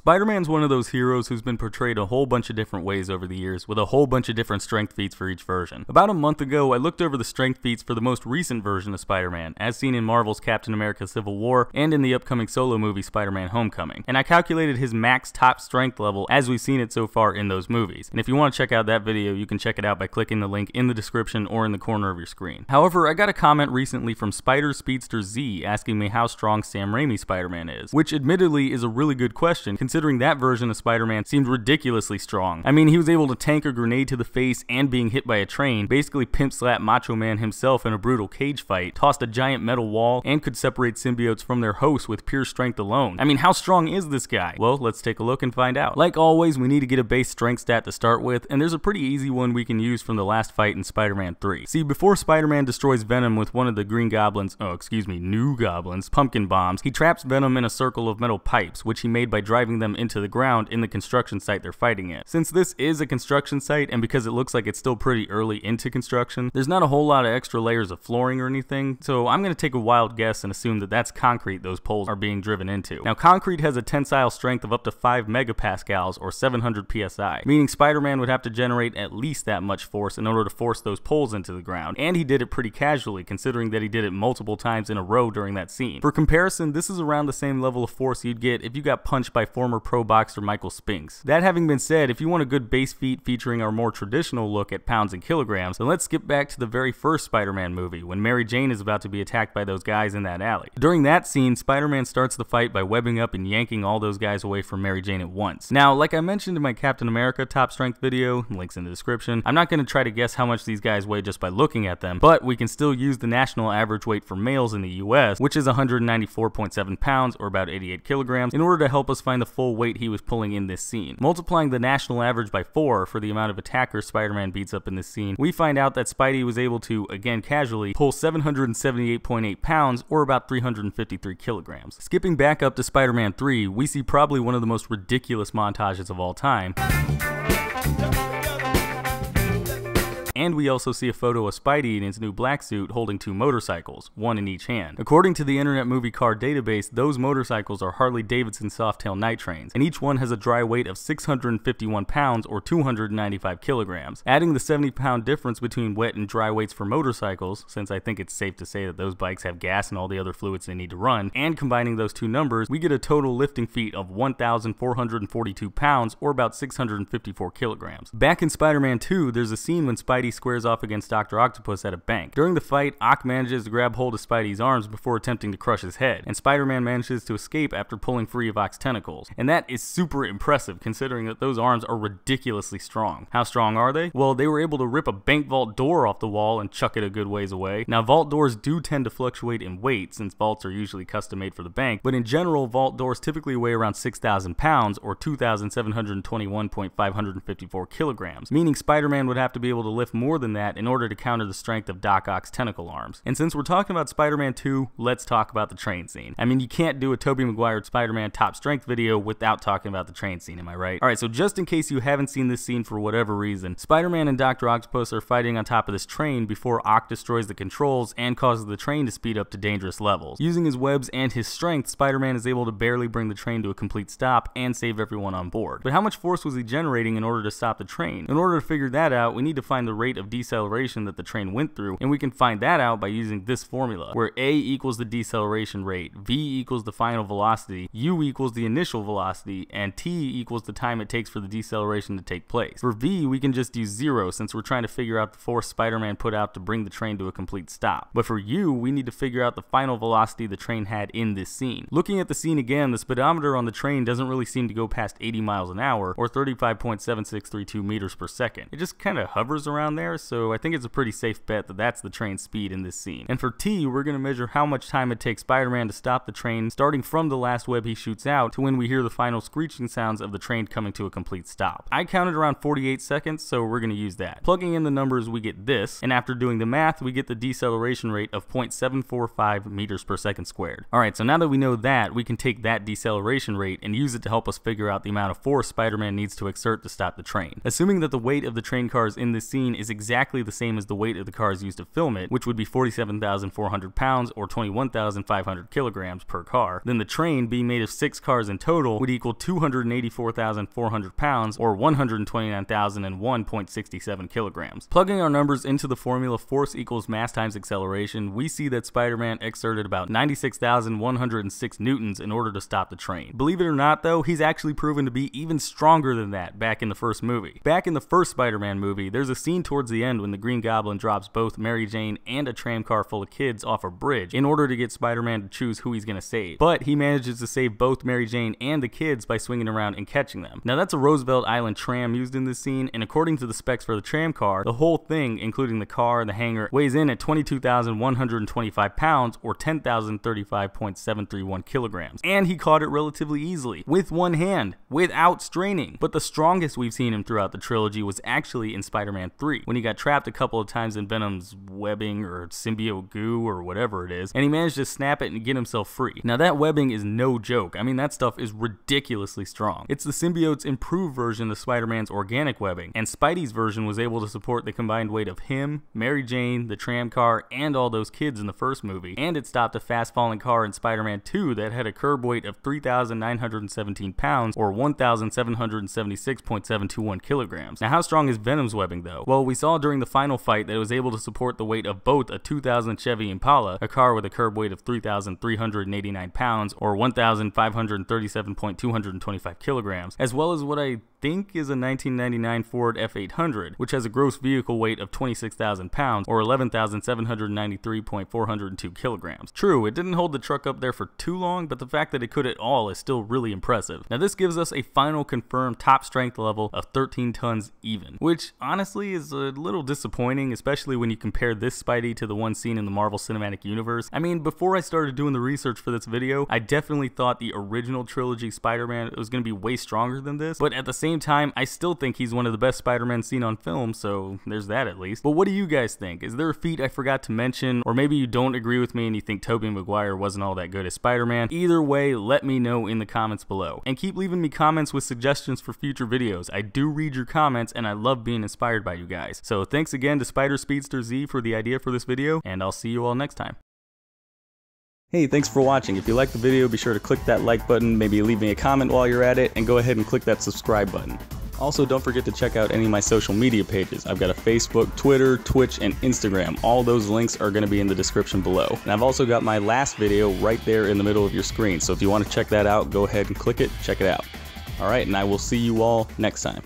Spider-Man's one of those heroes who's been portrayed a whole bunch of different ways over the years, with a whole bunch of different strength feats for each version. About a month ago, I looked over the strength feats for the most recent version of Spider-Man, as seen in Marvel's Captain America Civil War and in the upcoming solo movie Spider-Man Homecoming, and I calculated his max top strength level as we've seen it so far in those movies. And if you want to check out that video, you can check it out by clicking the link in the description or in the corner of your screen. However, I got a comment recently from Spider Speedster Z asking me how strong Sam Raimi's Spider-Man is, which admittedly is a really good question, considering that version of Spider-Man seemed ridiculously strong. I mean, he was able to tank a grenade to the face and being hit by a train, basically pimp slap Macho Man himself in a brutal cage fight, tossed a giant metal wall, and could separate symbiotes from their hosts with pure strength alone. I mean, how strong is this guy? Well, let's take a look and find out. Like always, we need to get a base strength stat to start with, and there's a pretty easy one we can use from the last fight in Spider-Man 3. See, before Spider-Man destroys Venom with one of the New Goblin's pumpkin bombs, he traps Venom in a circle of metal pipes, which he made by driving them into the ground in the construction site they're fighting in. Since this is a construction site, and because it looks like it's still pretty early into construction, there's not a whole lot of extra layers of flooring or anything, so I'm going to take a wild guess and assume that that's concrete those poles are being driven into. Now, concrete has a tensile strength of up to 5 megapascals or 700 psi, meaning Spider-Man would have to generate at least that much force in order to force those poles into the ground, and he did it pretty casually considering that he did it multiple times in a row during that scene. For comparison, this is around the same level of force you'd get if you got punched by former pro boxer Michael Spinks. That having been said, if you want a good base feat featuring our more traditional look at pounds and kilograms, then let's skip back to the very first Spider-Man movie when Mary Jane is about to be attacked by those guys in that alley. During that scene, Spider-Man starts the fight by webbing up and yanking all those guys away from Mary Jane at once. Now, like I mentioned in my Captain America top strength video, links in the description, I'm not going to try to guess how much these guys weigh just by looking at them, but we can still use the national average weight for males in the US, which is 194.7 pounds or about 88 kilograms, in order to help us find the full weight he was pulling in this scene. Multiplying the national average by 4 for the amount of attackers Spider-Man beats up in this scene, we find out that Spidey was able to, again casually, pull 778.8 pounds or about 353 kilograms. Skipping back up to Spider-Man 3, we see probably one of the most ridiculous montages of all time. And we also see a photo of Spidey in his new black suit holding 2 motorcycles, one in each hand. According to the Internet Movie Card Database, those motorcycles are Harley-Davidson Softail night trains, and each one has a dry weight of 651 pounds or 295 kilograms. Adding the 70-pound difference between wet and dry weights for motorcycles, since I think it's safe to say that those bikes have gas and all the other fluids they need to run, and combining those two numbers, we get a total lifting feat of 1,442 pounds or about 654 kilograms. Back in Spider-Man 2, there's a scene when Spidey squares off against Dr. Octopus at a bank. During the fight, Ock manages to grab hold of Spidey's arms before attempting to crush his head, and Spider-Man manages to escape after pulling free of Ock's tentacles. And that is super impressive considering that those arms are ridiculously strong. How strong are they? Well, they were able to rip a bank vault door off the wall and chuck it a good ways away. Now, vault doors do tend to fluctuate in weight since vaults are usually custom made for the bank, but in general, vault doors typically weigh around 6,000 pounds or 2,721.554 kilograms, meaning Spider-Man would have to be able to lift more than that in order to counter the strength of Doc Ock's tentacle arms. And since we're talking about Spider-Man 2, let's talk about the train scene. I mean, you can't do a Tobey Maguire Spider-Man top strength video without talking about the train scene, am I right? Alright, so just in case you haven't seen this scene for whatever reason, Spider-Man and Dr. Octopus are fighting on top of this train before Ock destroys the controls and causes the train to speed up to dangerous levels. Using his webs and his strength, Spider-Man is able to barely bring the train to a complete stop and save everyone on board. But how much force was he generating in order to stop the train? In order to figure that out, we need to find the rate of deceleration that the train went through, and we can find that out by using this formula, where A equals the deceleration rate, V equals the final velocity, U equals the initial velocity, and T equals the time it takes for the deceleration to take place. For V, we can just use 0 since we're trying to figure out the force Spider-Man put out to bring the train to a complete stop. But for U, we need to figure out the final velocity the train had in this scene. Looking at the scene again, the speedometer on the train doesn't really seem to go past 80 miles an hour, or 35.7632 meters per second. It just kind of hovers around there, so I think it's a pretty safe bet that that's the train speed in this scene. And for T, we're going to measure how much time it takes Spider-Man to stop the train, starting from the last web he shoots out to when we hear the final screeching sounds of the train coming to a complete stop. I counted around 48 seconds, so we're going to use that. Plugging in the numbers, we get this, and after doing the math, we get the deceleration rate of 0.745 meters per second squared. Alright, so now that we know that, we can take that deceleration rate and use it to help us figure out the amount of force Spider-Man needs to exert to stop the train. Assuming that the weight of the train cars in this scene is exactly the same as the weight of the cars used to film it, which would be 47,400 pounds or 21,500 kilograms per car, then the train, being made of 6 cars in total, would equal 284,400 pounds or 129,001.67 kilograms. Plugging our numbers into the formula force equals mass times acceleration, we see that Spider-Man exerted about 96,106 newtons in order to stop the train. Believe it or not though, he's actually proven to be even stronger than that back in the first movie. Back in the first Spider-Man movie, there's a scene towards the end when the Green Goblin drops both Mary Jane and a tram car full of kids off a bridge in order to get Spider-Man to choose who he's gonna save. But he manages to save both Mary Jane and the kids by swinging around and catching them. Now that's a Roosevelt Island tram used in this scene, and according to the specs for the tram car, the whole thing, including the car and the hangar, weighs in at 22,125 pounds or 10,035.731 kilograms. And he caught it relatively easily, with one hand, without straining. But the strongest we've seen him throughout the trilogy was actually in Spider-Man 3, when he got trapped a couple of times in Venom's webbing or symbiote goo or whatever it is, and he managed to snap it and get himself free. Now that webbing is no joke. I mean, that stuff is ridiculously strong. It's the symbiote's improved version of Spider-Man's organic webbing, and Spidey's version was able to support the combined weight of him, Mary Jane, the tram car, and all those kids in the first movie, and it stopped a fast-falling car in Spider-Man 2 that had a curb weight of 3,917 pounds or 1,776.721 kilograms. Now how strong is Venom's webbing though? Well, we saw during the final fight that it was able to support the weight of both a 2000 Chevy Impala, a car with a curb weight of 3,389 pounds or 1,537.225 kilograms, as well as what I think is a 1999 Ford F800, which has a gross vehicle weight of 26,000 pounds or 11,793.402 kilograms. True, it didn't hold the truck up there for too long, but the fact that it could at all is still really impressive. Now this gives us a final confirmed top strength level of 13 tons even, which honestly is a little disappointing, especially when you compare this Spidey to the one seen in the Marvel Cinematic Universe. I mean, before I started doing the research for this video, I definitely thought the original trilogy Spider-Man was going to be way stronger than this, but at the same time, I still think he's one of the best Spider-Man seen on film, so there's that at least. But what do you guys think? Is there a feat I forgot to mention, or maybe you don't agree with me and you think Tobey Maguire wasn't all that good as Spider-Man? Either way, let me know in the comments below. And keep leaving me comments with suggestions for future videos. I do read your comments and I love being inspired by you guys. So thanks again to Spider Speedster Z for the idea for this video, and I'll see you all next time. Hey, thanks for watching. If you liked the video, be sure to click that like button, maybe leave me a comment while you're at it, and go ahead and click that subscribe button. Also, don't forget to check out any of my social media pages. I've got a Facebook, Twitter, Twitch, and Instagram. All those links are going to be in the description below. And I've also got my last video right there in the middle of your screen, so if you want to check that out, go ahead and click it, check it out. Alright, and I will see you all next time.